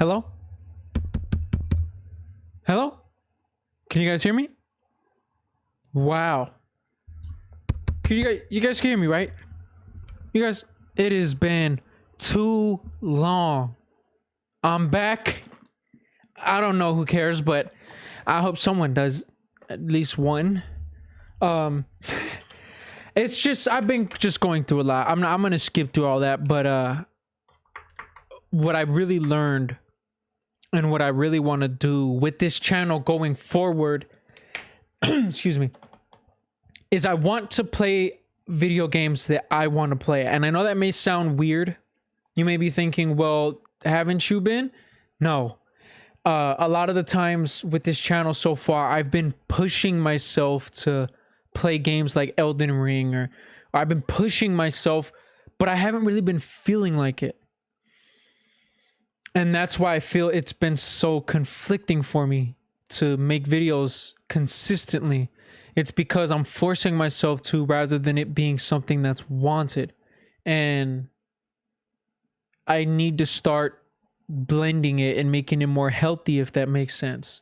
Hello? Hello? Can you guys hear me? Wow. Can you guys can hear me, right? You guys, it has been too long. I'm back. I don't know who cares, but I hope someone does, at least one. It's just I've been just going through a lot. I'm gonna skip through all that, but what I really learned and what I really want to do with this channel going forward, excuse me, is I want to play video games that I want to play. And I know that may sound weird. You may be thinking, well, haven't you been? No. A lot of the times with this channel so far, I've been pushing myself to play games like Elden Ring, or I've been pushing myself, but I haven't really been feeling like it. And that's why I feel it's been so conflicting for me to make videos consistently. It's because I'm forcing myself to rather than it being something that's wanted. And I need to start blending it and making it more healthy, if that makes sense.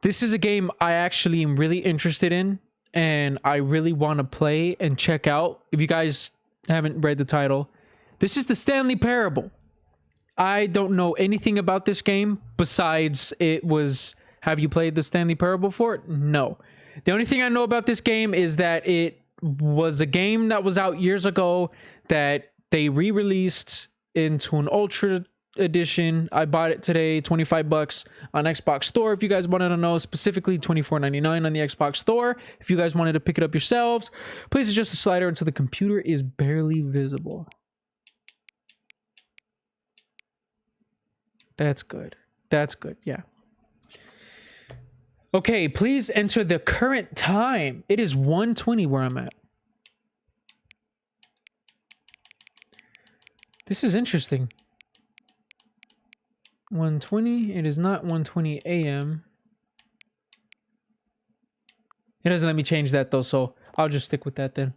This is a game I actually am really interested in and I really want to play and check out. If you guys haven't read the title, this is the Stanley Parable. I don't know anything about this game besides it was... Have you played the Stanley Parable before? No. The only thing I know about this game is that it was a game that was out years ago that they re-released into an Ultra Edition. I bought it today, $25 on Xbox Store. If you guys wanted to know, specifically $24.99 on the Xbox Store. If you guys wanted to pick it up yourselves, please adjust the slider until the computer is barely visible. That's good. That's good. Yeah. Okay, please enter the current time. It is 1:20 where I'm at. This is interesting. 1:20. It is not 1:20 a.m. It doesn't let me change that though, so I'll just stick with that then.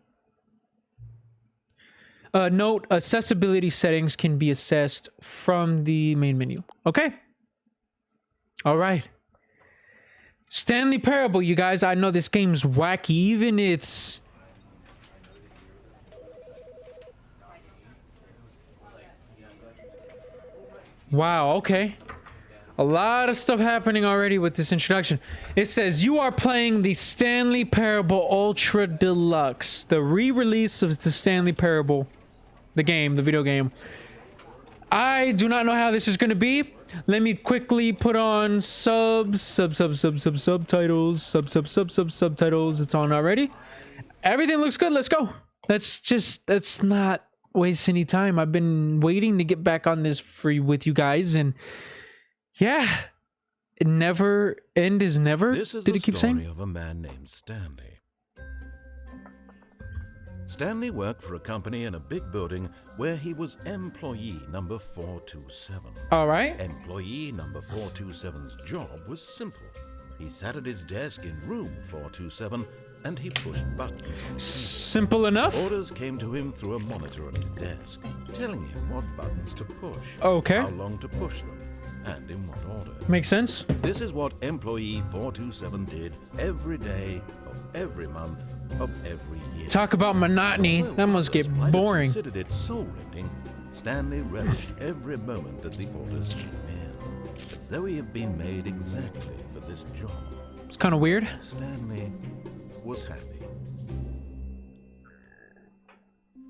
Note, accessibility settings can be assessed from the main menu. Okay. All right. Stanley Parable, you guys. I know this game's wacky. Even it's... Wow, okay. A lot of stuff happening already with this introduction. It says, you are playing the Stanley Parable Ultra Deluxe. The re-release of the Stanley Parable. The game, the video game. I do not know how this is going to be. Let me quickly put on subtitles. It's on already. Everything looks good. Let's go. Let's not waste any time. I've been waiting to get back on this free with you guys, and yeah, it never end is never. This is Did it keep saying? The story of a man named Stanley. Stanley worked for a company in a big building where he was employee number 427. All right. Employee number 427's job was simple. He sat at his desk in room 427 and he pushed buttons. Simple enough. Orders came to him through a monitor on his desk, telling him what buttons to push, Okay. how long to push them, and in what order. Makes sense. This is what employee 427 did every day of every month of every year. Talk about monotony. That must get boring. Considered it soul-rending, Stanley relished every moment that the orders came in, as though he had been made exactly for this job. It's kind of weird. Stanley was happy.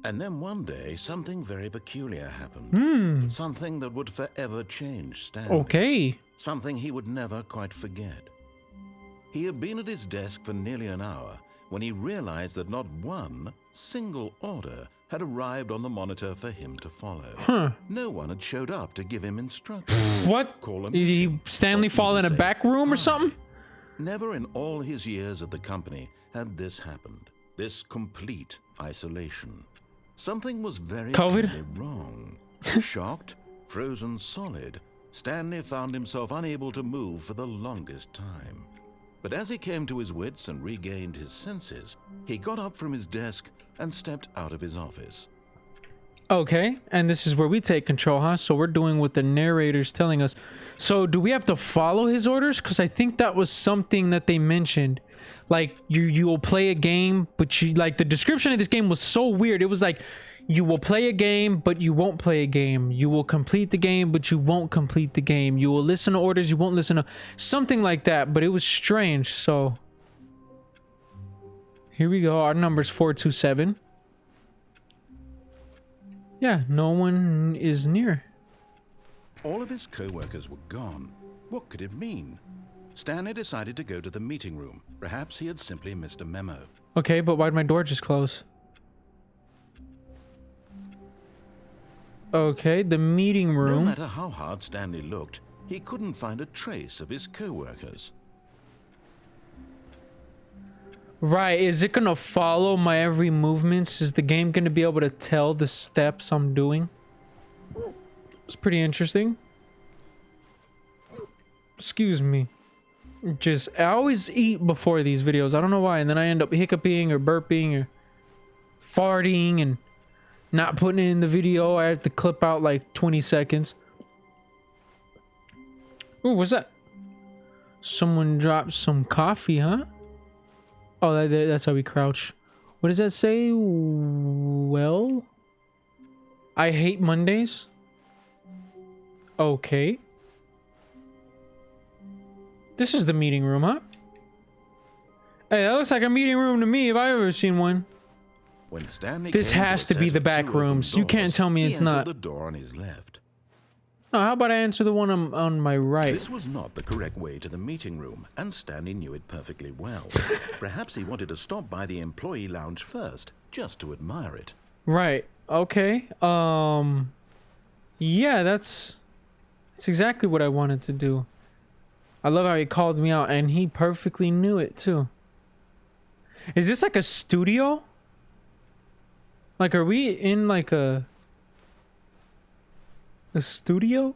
And then one day, something very peculiar happened. Something that would forever change Stanley. Okay. Something he would never quite forget. He had been at his desk for nearly an hour when he realized that not one single order had arrived on the monitor for him to follow. No one had showed up to give him instructions. What? Did he Stanley fall in a back room or something? Never in all his years at the company had this happened. This complete isolation. Something was very COVID? clearly wrong. Shocked, frozen solid, Stanley found himself unable to move for the longest time. But as he came to his wits and regained his senses, he got up from his desk and stepped out of his office. Okay, and this is where we take control, huh? So we're doing what the narrator's telling us. So do we have to follow his orders? Because I think that was something that they mentioned. Like, you will play a game, but you... Like, the description of this game was so weird. It was like, you will play a game, but you won't play a game. You will complete the game, but you won't complete the game. You will listen to orders, you won't listen to... Something like that, but it was strange, so... Here we go. Our number's 427. Yeah, no one is near. All of his co-workers were gone. What could it mean? Stanley decided to go to the meeting room. Perhaps he had simply missed a memo. Okay, but why'd my door just close? Okay, the meeting room. No matter how hard Stanley looked, he couldn't find a trace of his co-workers. Right, is it gonna follow my every movements? Is the game gonna be able to tell the steps I'm doing? It's pretty interesting. Excuse me. I always eat before these videos. I don't know why, and then I end up hiccuping or burping or farting and not putting it in the video. I have to clip out like 20 seconds. Ooh, what's that? Someone dropped some coffee, huh? Oh, that's how we crouch. What does that say? Well, I hate Mondays. Okay. This is the meeting room, huh? Hey, that looks like a meeting room to me if I've ever seen one. When Stanley This has to be the back rooms. You can't tell me it's not. The door on his left. No, how about I answer the one on my right? This was not the correct way to the meeting room, and Stanley knew it perfectly well. Perhaps he wanted to stop by the employee lounge first, just to admire it. Right. Okay. Yeah, that's exactly what I wanted to do. I love how he called me out, and he perfectly knew it too. Is this like a studio? Like, are we in like a studio?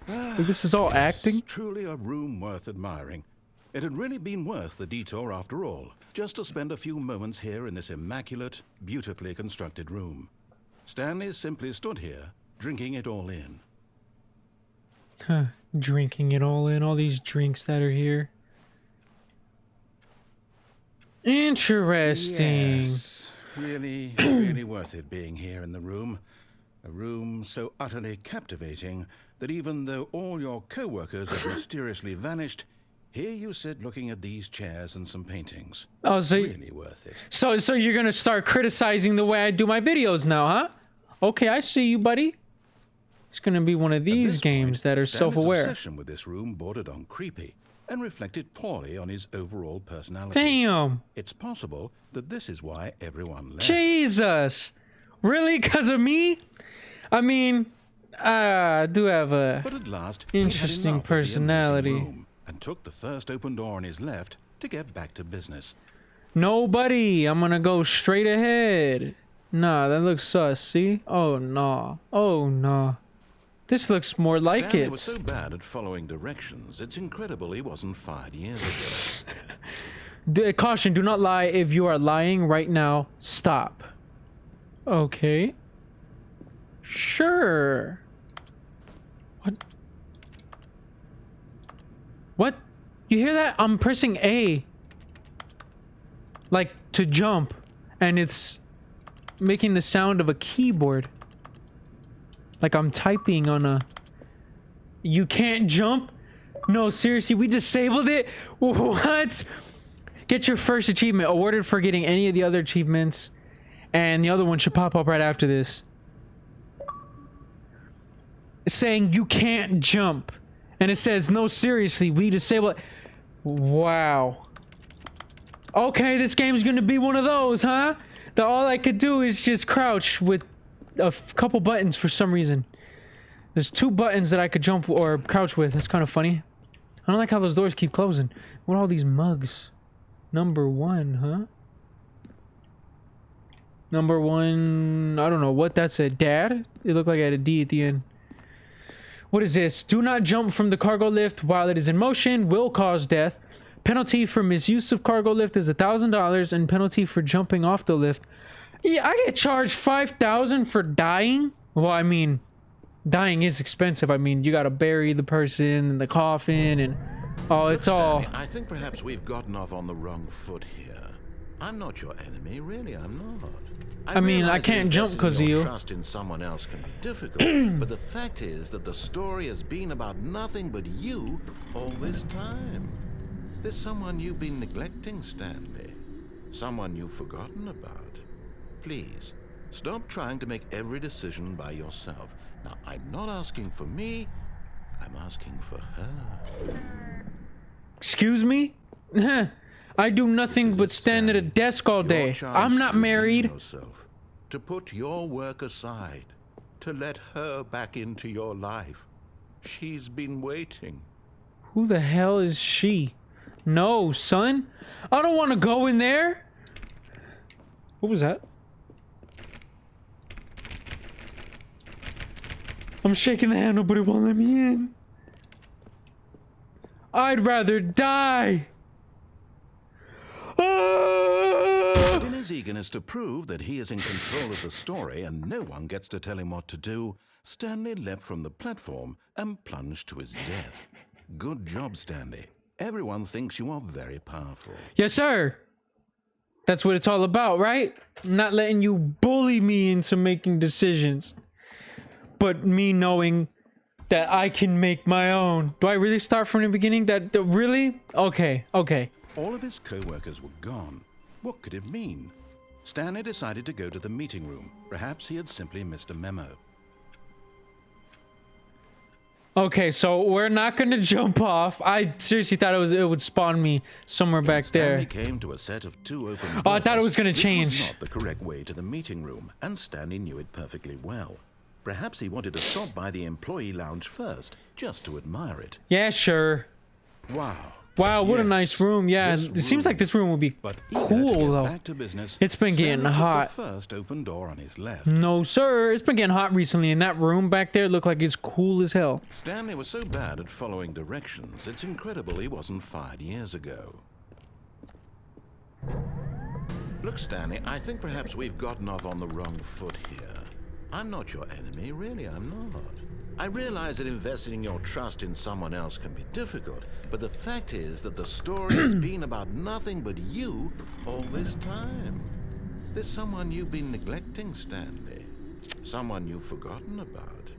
Like, this is all acting? Truly a room worth admiring. It had really been worth the detour after all, just to spend a few moments here in this immaculate, beautifully constructed room. Stanley simply stood here, drinking it all in. Huh, drinking it all in, all these drinks that are here. Interesting. Yes, really worth it being here in the room. A room so utterly captivating that even though all your co-workers have mysteriously vanished, here you sit looking at these chairs and some paintings. Oh, so really worth it. So you're gonna start criticizing the way I do my videos now, huh? Okay, I see you, buddy. It's gonna be one of these games that are self-aware. Stanley's obsession with this room bordered on creepy and reflected poorly on his overall personality. Damn. It's possible that this is why everyone left. Jesus. Really? 'Cause of me? I mean, I do have a But at last, interesting he had enough of the amazing personality. room and took the first open door on his left to get back to business. No, buddy. I'm gonna go straight ahead. Nah, that looks sus. See? Oh, nah. Oh, nah. This looks more like Stanley it. was so bad at following directions, it's incredible he wasn't fired years ago. Caution, do not lie. If you are lying right now, stop. Okay. Sure. What? What? You hear that? I'm pressing A. Like, to jump. And it's making the sound of a keyboard. Like I'm typing on a... You can't jump? No, seriously, we disabled it? What? Get your first achievement. Awarded for getting any of the other achievements. And the other one should pop up right after this. It's saying you can't jump. And it says, no, seriously, we disabled it. Wow. Okay, this game's gonna be one of those, huh? That all I could do is just crouch with a couple buttons for some reason. There's 2 buttons that I could jump or crouch with. That's kind of funny. I don't like how those doors keep closing. What are all these mugs? Number 1, huh? Number 1, I don't know what that said. Dad? It looked like I had a D at the end. What is this? Do not jump from the cargo lift while it is in motion. Will cause death. Penalty for misuse of cargo lift is $1,000, and penalty for jumping off the lift. Yeah, I get charged $5,000 for dying. Well, I mean, dying is expensive. I mean, you gotta bury the person in the coffin and... Oh, it's all... Stanley, I think perhaps we've gotten off on the wrong foot here. I'm not your enemy, really, I'm not. I mean, I can't jump because of you. Trust in someone else can be difficult, but the fact is that the story has been about nothing but you all this time. There's someone you've been neglecting, Stanley. Someone you've forgotten about. Please, stop trying to make every decision by yourself. Now, I'm not asking for me, I'm asking for her. Excuse me? I do nothing but stand at a desk all day. I'm not married. Yourself, to put your work aside, to let her back into your life. She's been waiting. Who the hell is she? No, son. I don't want to go in there. What was that? I'm shaking the handle, but it won't let me in. I'd rather die. But in his eagerness to prove that he is in control of the story and no one gets to tell him what to do, Stanley leapt from the platform and plunged to his death. Good job, Stanley. Everyone thinks you are very powerful. Yes, sir. That's what it's all about, right? Not letting you bully me into making decisions. But me knowing that I can make my own. Do I really start from the beginning? Really? Okay, okay. All of his co-workers were gone. What could it mean? Stanley decided to go to the meeting room. Perhaps he had simply missed a memo. Okay, so we're not gonna jump off. I seriously thought it would spawn me somewhere back there. Stanley came to a set of 2 open doors. Oh, I thought it was gonna change. This was not the correct way to the meeting room, and Stanley knew it perfectly well. Perhaps he wanted to stop by the employee lounge first, just to admire it. Yeah, sure. Wow. Wow, what a Yes, nice room. Yeah, it seems like this room would be cool, though. Back to business, It's been getting Stanley took hot. the first open door on his left. No, sir. It's been getting hot recently, and that room back there looked like it's cool as hell. Stanley was so bad at following directions, it's incredible he wasn't fired years ago. Look, Stanley, I think perhaps we've gotten off on the wrong foot here. I'm not your enemy, really, I'm not. I realize that investing your trust in someone else can be difficult, but the fact is that the story has been about nothing but you all this time. There's someone you've been neglecting, Stanley. Someone you've forgotten about.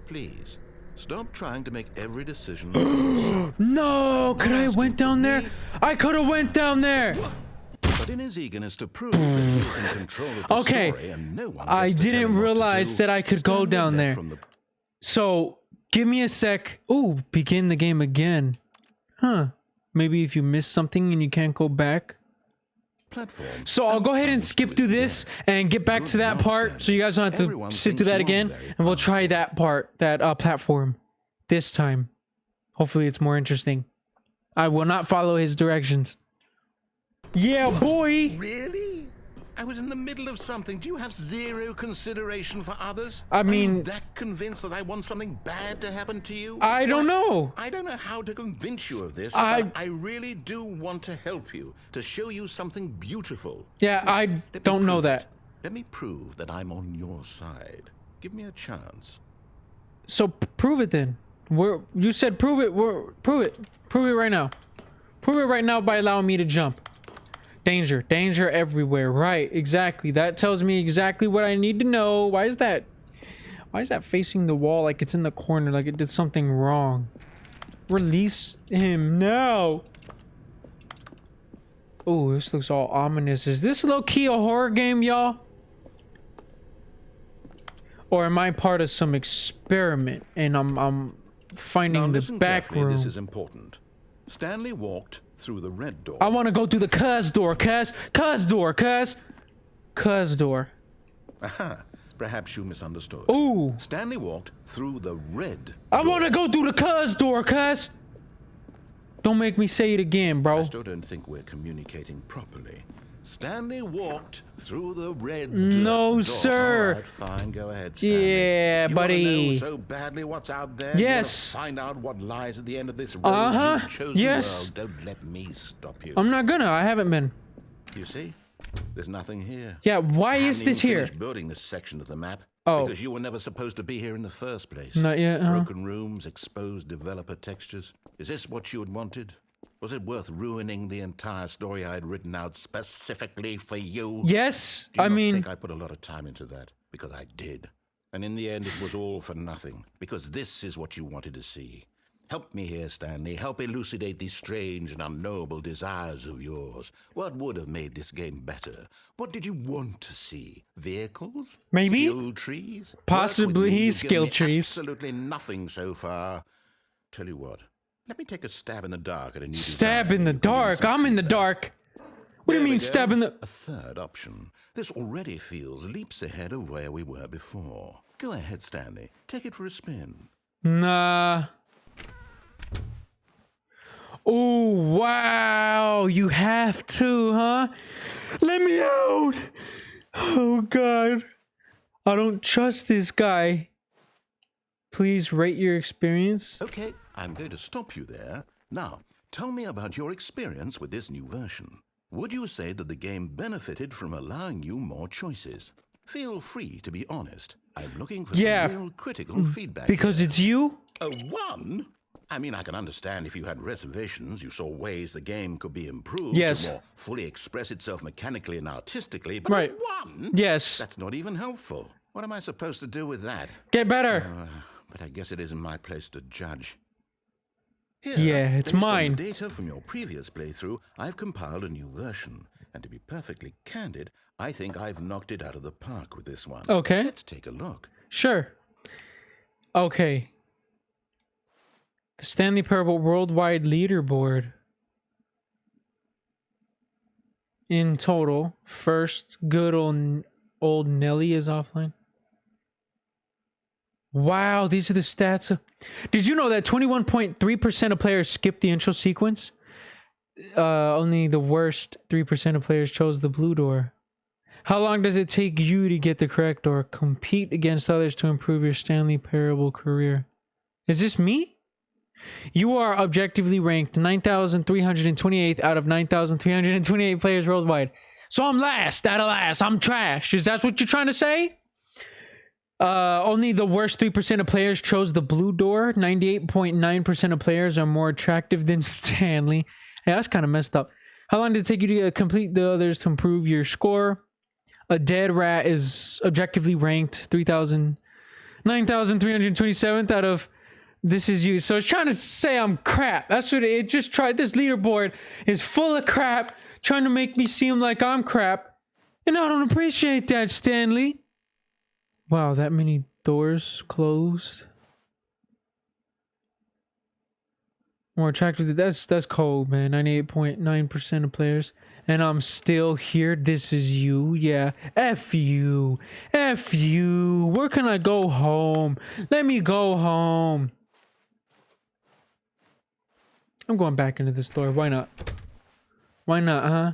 Please, stop trying to make every decision by yourself. No, could I have went down there? I could have went down there. But in his eagerness to prove that he is in control of the story and no one I gets to tell didn't him what to realize do, that I could go Stanley down left there. from the So, give me a sec. Ooh, begin the game again. Huh. Maybe if you miss something and you can't go back. platform. So I'll go ahead and skip through this and get back to that part so you guys don't have to sit through that again. And we'll try that part, that platform, this time. Hopefully it's more interesting. I will not follow his directions. Yeah, boy! Really? I was in the middle of something. Do you have zero consideration for others? I mean... Are you that convinced that I want something bad to happen to you? I don't know. I don't know how to convince you of this, but I really do want to help you, to show you something beautiful. Yeah, I don't know that. Let me prove that I'm on your side. Give me a chance. So prove it then. You said prove it. Prove it. Prove it right now. Prove it right now by allowing me to jump. Danger. Danger everywhere. Right. Exactly. That tells me exactly what I need to know. Why is that facing the wall like it's in the corner, like it did something wrong? Release him now. Oh, this looks all ominous. Is this low-key a horror game, y'all? Or am I part of some experiment and I'm finding the back room? This is important. Stanley walked through the red door. I want to go through the cuz door, cuz door. Aha, perhaps you misunderstood. Ooh. Stanley walked through the red door. I want to go through the cuz door, cuz. Don't make me say it again, bro. I still don't think we're communicating properly. Stanley walked through the red door. No, sir. All right, fine, go ahead, Stanley. Yeah, you buddy. You want to know so badly what's out there? Yes. You want to find out what lies at the end of this road. Uh-huh. Chosen Yes. world. Don't let me stop you. I'm not gonna. I haven't been. You see? There's nothing here. Yeah, why is Haven't this even here? finished building this section of the map. Oh. Because you were never supposed to be here in the first place. Not yet, huh? Broken rooms, exposed developer textures. Is this what you had wanted? Was it worth ruining the entire story I had written out specifically for you? Yes, Do you I not mean... think I put a lot of time into that? Because I did. And in the end, it was all for nothing. Because this is what you wanted to see. Help me here, Stanley. Help elucidate these strange and unknowable desires of yours. What would have made this game better? What did you want to see? Vehicles? Maybe? Skill trees? Possibly Work with me. You've skill given me trees. Absolutely nothing so far. Tell you what. Let me take a stab in the dark at a new Stab design. in the You can give me dark? some I'm in the feedback. dark. What do you There we mean go. stab in the... A third option. This already feels leaps ahead of where we were before. Go ahead, Stanley. Take it for a spin. Nah. Oh, wow. You have to, huh? Let me out. Oh, God. I don't trust this guy. Please rate your experience. Okay, I'm going to stop you there. Now, tell me about your experience with this new version. Would you say that the game benefited from allowing you more choices? Feel free to be honest. I'm looking for Yeah. some real critical feedback. Because here. it's you? A 1? I mean, I can understand if you had reservations, you saw ways the game could be improved Yes. to more fully express itself mechanically and artistically, but Right. a 1? Yes. That's not even helpful. What am I supposed to do with that? Get better. But I guess it isn't my place to judge. Here, Yeah, it's based on the mine. data from your previous playthrough, I've compiled a new version. And to be perfectly candid, I think I've knocked it out of the park with this one. Okay. Let's take a look. Sure. Okay. The Stanley Parable Worldwide Leaderboard. In total, first, good old Nelly is offline. Wow, these are the stats. Did you know that 21.3% of players skipped the intro sequence? Only the worst 3% of players chose the blue door. How long does it take you to get the correct door? Compete against others to improve your Stanley Parable career. Is this me? You are objectively ranked 9,328th out of 9,328 players worldwide. So I'm last out of last. I'm trash. Is that what you're trying to say? Only the worst 3% of players chose the blue door. 98.9% of players are more attractive than Stanley. Hey, that's kind of messed up. How long did it take you to complete the others to improve your score? A dead rat is objectively ranked 9,327th out of this is you. So it's trying to say I'm crap. That's what it just tried. This leaderboard is full of crap, trying to make me seem like I'm crap. And I don't appreciate that, Stanley. Wow, that many doors closed. More attractive. That's cold, man. 98.9% of players. And I'm still here. This is you. Yeah. F you. F you. Where can I go home? Let me go home. I'm going back into the store. Why not? Why not, huh?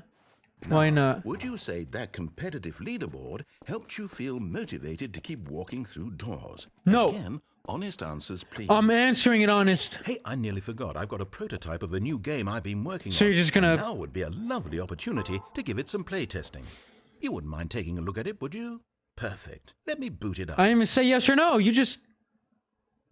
Why not? Would you say that competitive leaderboard helped you feel motivated to keep walking through doors? No. Again, honest answers, please. I'm answering it honest. Hey, I nearly forgot. I've got a prototype of a new game I've been working on. So you're just gonna- And now would be a lovely opportunity to give it some playtesting. You wouldn't mind taking a look at it, would you? Perfect. Let me boot it up. I didn't even say yes or no. You just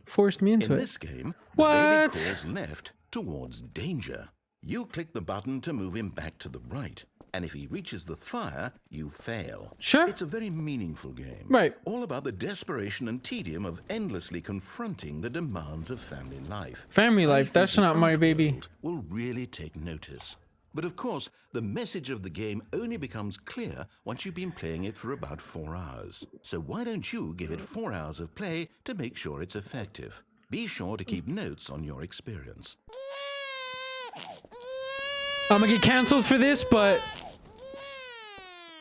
forced me into In it. this game, the baby What? crawls left towards danger. You click the button to move him back to the right. And if he reaches the fire, you fail. Sure. It's a very meaningful game. Right. All about the desperation and tedium of endlessly confronting the demands of family life. Family I life, think that's the not my art baby. world will really take notice. But of course, the message of the game only becomes clear once you've been playing it for about 4 hours. So why don't you give it 4 hours of play to make sure it's effective? Be sure to keep notes on your experience. I'm gonna get canceled for this, but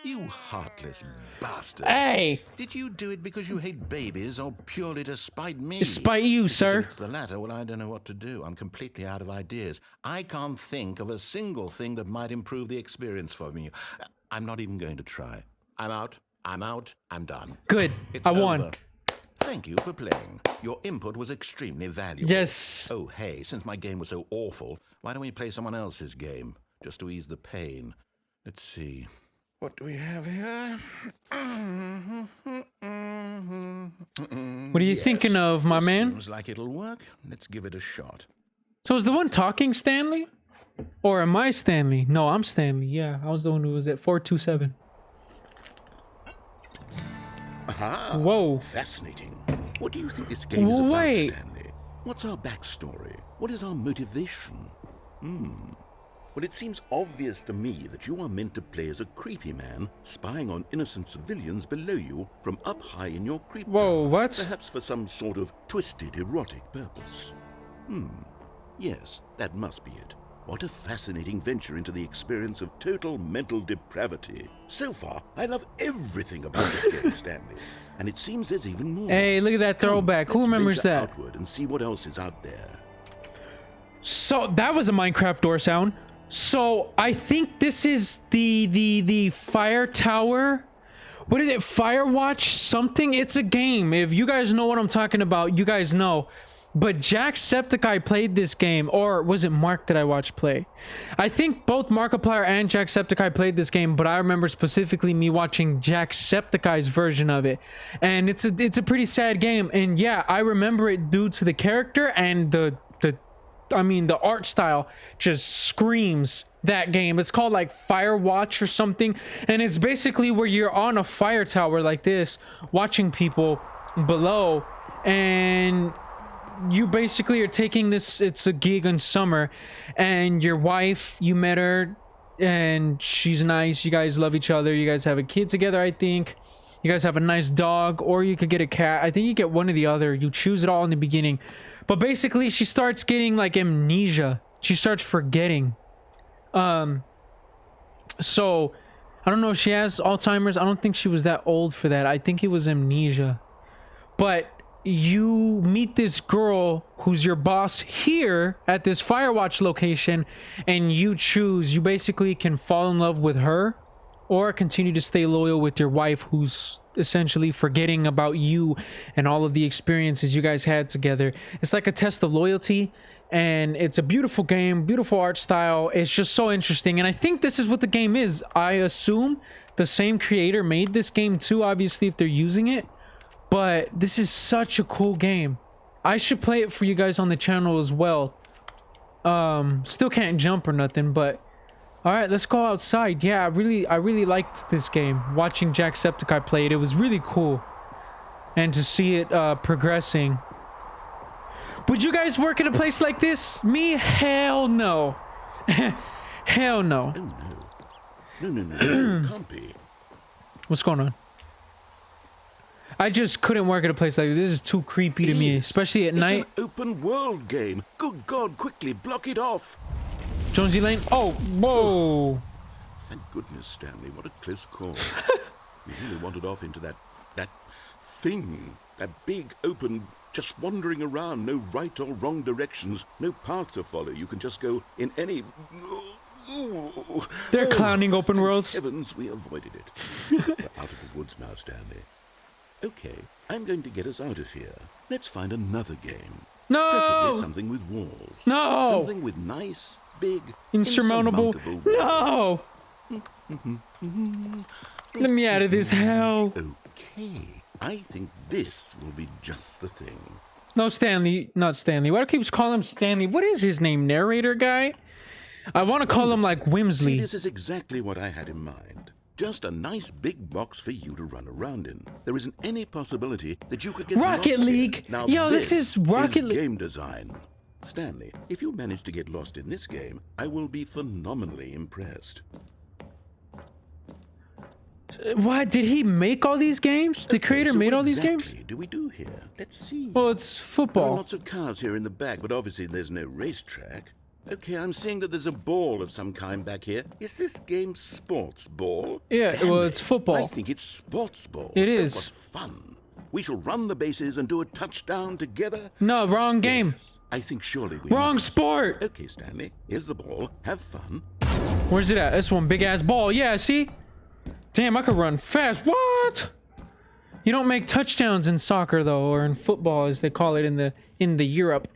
You heartless bastard. hey, Did you do it because you hate babies or purely to spite me? despite you, Because sir. if it's the latter, well, I don't know what to do. I'm completely out of ideas. I can't think of a single thing that might improve the experience for me. I'm not even going to try. I'm out. I'm done. Good. It's I won. over. Thank you for playing. Your input was extremely valuable. Yes. Oh, hey, since my game was so awful, why don't we play someone else's game? Just to ease the pain. Let's see. What do we have here? What are you thinking of, my man? Seems like it'll work. Let's give it a shot. So is the one talking Stanley? Or am I Stanley? No, I'm Stanley. Yeah, I was the one who was at 427. Aha! Whoa. Fascinating. What do you think this game is about, Wait. Stanley? What's our backstory? What is our motivation? Well, it seems obvious to me that you are meant to play as a creepy man spying on innocent civilians below you from up high in your creep Whoa, tower, what? perhaps for some sort of twisted erotic purpose. Yes, that must be it. What a fascinating venture into the experience of total mental depravity. So far, I love everything about this game, Stanley. And it seems there's even more. Hey, look at that throwback. Who Let's remembers venture that? outward and see what else is out there. So that was a Minecraft door sound. So I think this is the fire tower. What is it? Firewatch something? It's a game. If you guys know what I'm talking about, you guys know. But Jacksepticeye played this game, or was it Mark that I watched play? I think both Markiplier and Jacksepticeye played this game, but I remember specifically me watching Jacksepticeye's version of it. And it's a pretty sad game. And yeah, I remember it due to the character and the art style just screams that game. It's called like Firewatch or something. And it's basically where you're on a fire tower like this, watching people below, and you basically are taking this, it's a gig in summer, and your wife, you met her and she's nice, you guys love each other, you guys have a kid together, I think you guys have a nice dog, or you could get a cat. I think you get one or the other, you choose it all in the beginning. But basically she starts getting like amnesia, she starts forgetting. So I don't know if she has Alzheimer's. I don't think she was that old for that. I think it was amnesia. But you meet this girl who's your boss here at this Firewatch location, and you choose, you basically can fall in love with her or continue to stay loyal with your wife, who's essentially forgetting about you and all of the experiences you guys had together. It's like a test of loyalty, and it's a beautiful game, beautiful art style. It's just so interesting, and I think this is what the game is. I assume the same creator made this game too, obviously, if they're using it. But this is such a cool game. I should play it for you guys on the channel as well. Still can't jump or nothing, but all right, let's go outside. Yeah, I really liked this game. Watching Jacksepticeye play it, it was really cool, and to see it progressing. Would you guys work at a place like this? Me? Hell no. Hell no. Oh no, can't be. What's going on? I just couldn't work at a place like this. This is too creepy to me, especially at night. It's an open world game. Good God, quickly block it off. Jonesy Lane. Oh, whoa. Thank goodness, Stanley. What a close call. You really wandered off into that thing. That big, open, just wandering around. No right or wrong directions. No path to follow. You can just go in any... They're clowning open worlds. Heavens, we avoided it. We're out of the woods now, Stanley. Okay, I'm going to get us out of here. Let's find another game. No! Preferably something with walls. No! Something with nice, big, Insurmountable. No! Let me out of this hell. Okay, I think this will be just the thing. No, Stanley. Not Stanley. Why do I keep calling him Stanley? What is his name? Narrator guy? I want to call him like Wimsley. See, this is exactly what I had in mind. Just a nice big box for you to run around in. There isn't any possibility that you could get Rocket lost League. Here. Now Yo, this is Rocket League. Game design. Stanley, if you manage to get lost in this game, I will be phenomenally impressed. What? Did he make all these games? The creator so made what all these exactly games? do we do here? Let's see. Well, it's There are football. lots of cars here in the back, but obviously there's no racetrack. Okay, I'm seeing that there's a ball of some kind back here. Is this game sports ball? Yeah, Stanley, well, it's football. I think it's sports ball. It Oh, is. what fun. We shall run the bases and do a touchdown together. No, wrong game. Yes, I think surely we Wrong must. sport. Okay, Stanley, here's the ball. Have fun. Where's it at? This one, big ass ball. Yeah, see? Damn, I could run fast. What? You don't make touchdowns in soccer though, or in football as they call it in the Europe.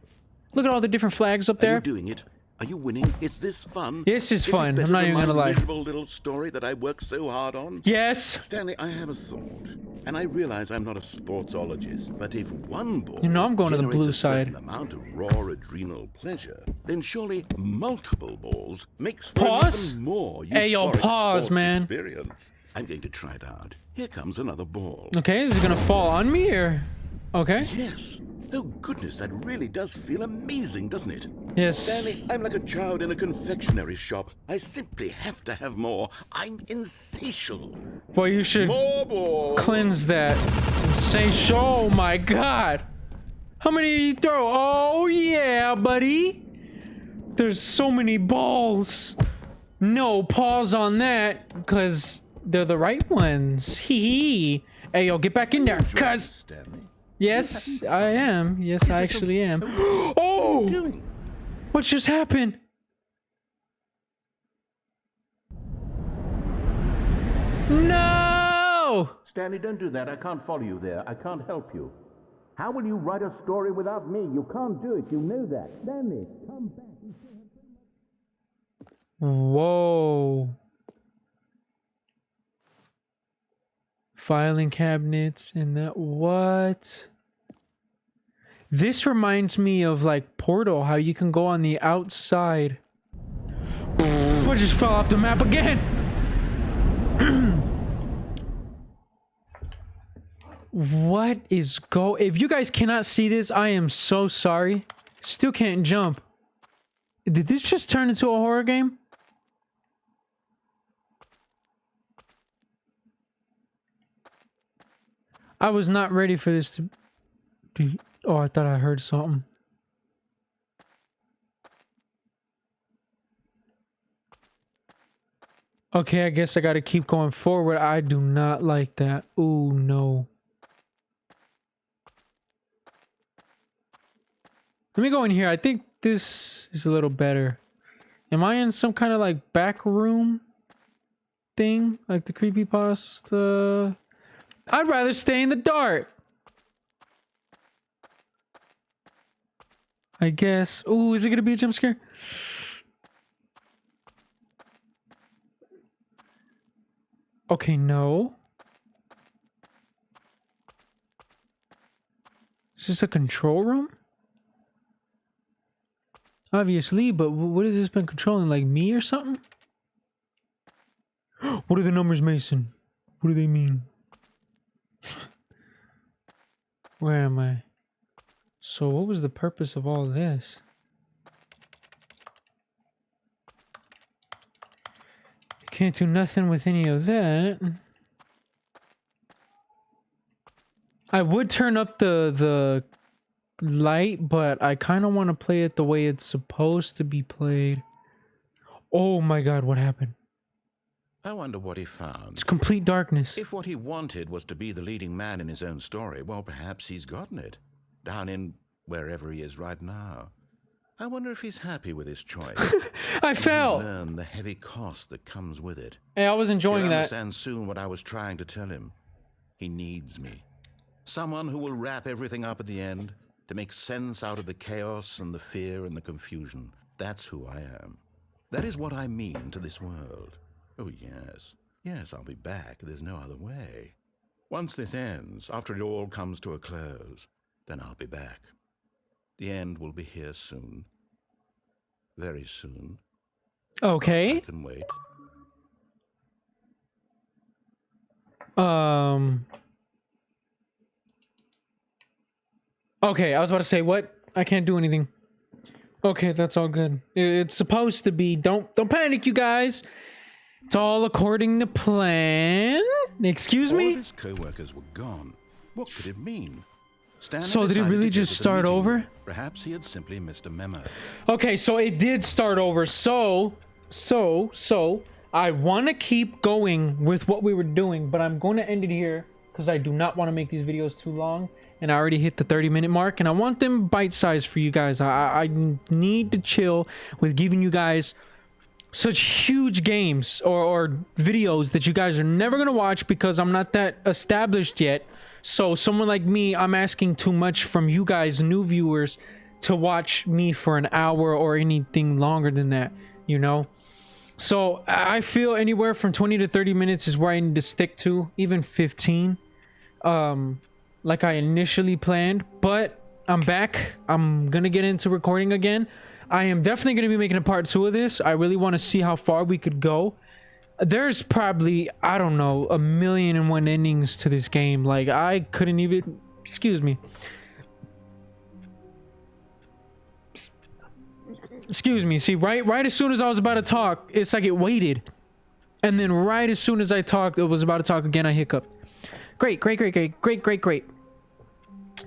Look at all the different flags up Are you there. doing it? Are you winning? Is this fun? This is fun. It I'm not better even than gonna my lie. miserable little story that I worked so hard on? Yes. Stanley, I have a thought, and I realize I'm not a sportsologist, but if one ball You know I'm going to the generates blue a certain side. amount of raw adrenal pleasure, then surely multiple balls makes for Pause? an even more Hey, yo, euphoric pause, sports man. experience. I'm going to try it out. Here comes another ball. Okay, is it gonna fall on me or? Okay. Yes. Oh goodness, that really does feel amazing, doesn't it? Yes. Stanley, I'm like a child in a confectionery shop. I simply have to have more. I'm insatiable. Well, you should More balls. cleanse that. And say, "Oh my God, how many did you throw?" Oh yeah, buddy. There's so many balls. No, pause on that, because they're the right ones. Hee hee. Hey, yo, get back in there, cuz. Stanley. Yes, I am. Yes, I actually am. Oh! Doing? What just happened? No! Stanley, don't do that. I can't follow you there. I can't help you. How will you write a story without me? You can't do it. You know that. Stanley, come back. Whoa. Filing cabinets and that. What? This reminds me of like Portal, how you can go on the outside. I just fell off the map again. What is if you guys cannot see this, I am so sorry. Still can't jump. Did this just turn into a horror game? I was not ready for this to be. Oh, I thought I heard something. Okay, I guess I gotta keep going forward. I do not like that. Ooh, no. Let me go in here. I think this is a little better. Am I in some kind of like back room thing? Like the creepypasta? I'd rather stay in the dark. I guess. Ooh, is it gonna be a jump scare? Okay, no. Is this a control room? Obviously, but what has this been controlling? Like me or something? What are the numbers, Mason? What do they mean? Where am I? So what was the purpose of all this? Can't do nothing with any of that. I would turn up the light, but I kind of want to play it the way it's supposed to be played. Oh my God, what happened? I wonder what he found. It's complete darkness. If what he wanted was to be the leading man in his own story, well, perhaps he's gotten it. Down in wherever he is right now. I wonder if he's happy with his choice. I fell. Learn the heavy cost that comes with it. Hey, I was enjoying He'll that. understand soon what I was trying to tell him. He needs me. Someone who will wrap everything up at the end, to make sense out of the chaos and the fear and the confusion. That's who I am. That is what I mean to this world. Oh, yes. Yes, I'll be back. There's no other way. Once this ends, after it all comes to a close, then I'll be back. The end will be here soon. Very soon. Okay. I can wait. Okay, I was about to say what? I can't do anything. Okay, that's all good. It's supposed to be. Don't panic, you guys. It's all according to plan. Excuse All of me? his co-workers were gone. What could it mean? Stanley So did it decided really to go just to the start meeting over? room. Perhaps he had simply missed a memo. Okay, so it did start over. So I want to keep going with what we were doing, but I'm going to end it here because I do not want to make these videos too long. And I already hit the 30-minute mark, and I want them bite-sized for you guys. I need to chill with giving you guys such huge games or videos that you guys are never going to watch because I'm not that established yet. So someone like me, I'm asking too much from you guys, new viewers, to watch me for an hour or anything longer than that, you know. So I feel anywhere from 20 to 30 minutes is where I need to stick to, even 15, like I initially planned. But I'm back. I'm gonna get into recording again. I am definitely gonna be making a part 2 of this. I really want to see how far we could go. There's probably, I don't know, 1,000,001 endings to this game. Like, I couldn't even, excuse me, see, right as soon as I was about to talk, it's like it waited, and then right as soon as I talked, it was about to talk again, I hiccuped. Great.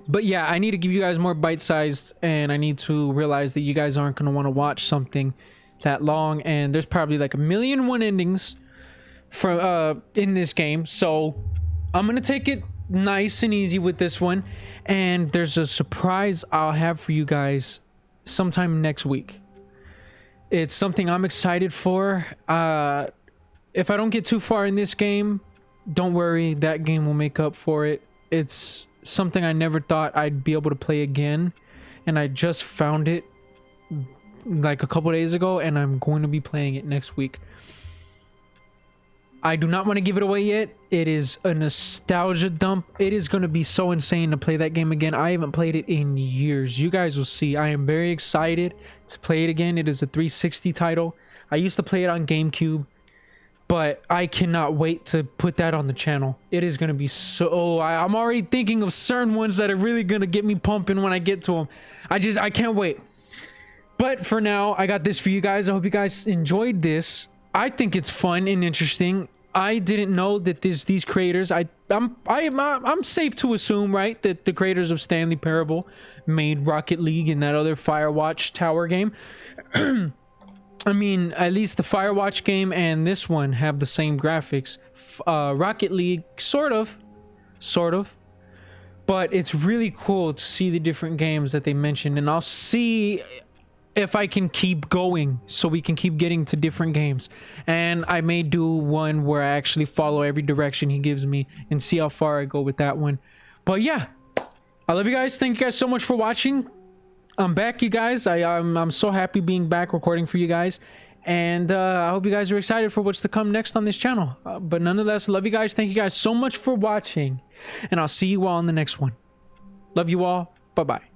But yeah, I need to give you guys more bite-sized, and I need to realize that you guys aren't going to want to watch something that long, and there's probably like 1,000,001 endings from in this game. So I'm gonna take it nice and easy with this one, and there's a surprise I'll have for you guys sometime next week. It's something I'm excited for. If I don't get too far in this game, don't worry, that game will make up for it. It's something I never thought I'd be able to play again, and I just found it like a couple days ago, and I'm going to be playing it next week. I do not want to give it away yet. It is a nostalgia dump. It is going to be so insane to play that game again. I haven't played it in years. You guys will see. I am very excited to play it again. It is a 360 title. I used to play it on GameCube, but I cannot wait to put that on the channel. It is going to be so... I'm already thinking of certain ones that are really going to get me pumping when I get to them. I can't wait. But for now, I got this for you guys. I hope you guys enjoyed this. I think it's fun and interesting. I didn't know that these creators... I'm safe to assume, right, that the creators of Stanley Parable made Rocket League and that other Firewatch Tower game. I mean, at least the Firewatch game and this one have the same graphics. Rocket League, sort of. But it's really cool to see the different games that they mentioned, and I'll see if I can keep going so we can keep getting to different games. And I may do one where I actually follow every direction he gives me and see how far I go with that one. But yeah, I love you guys. Thank you guys so much for watching. I'm back, you guys. I'm so happy being back recording for you guys, and I hope you guys are excited for what's to come next on this channel. But nonetheless, love you guys. Thank you guys so much for watching, and I'll see you all in the next one. Love you all. Bye bye.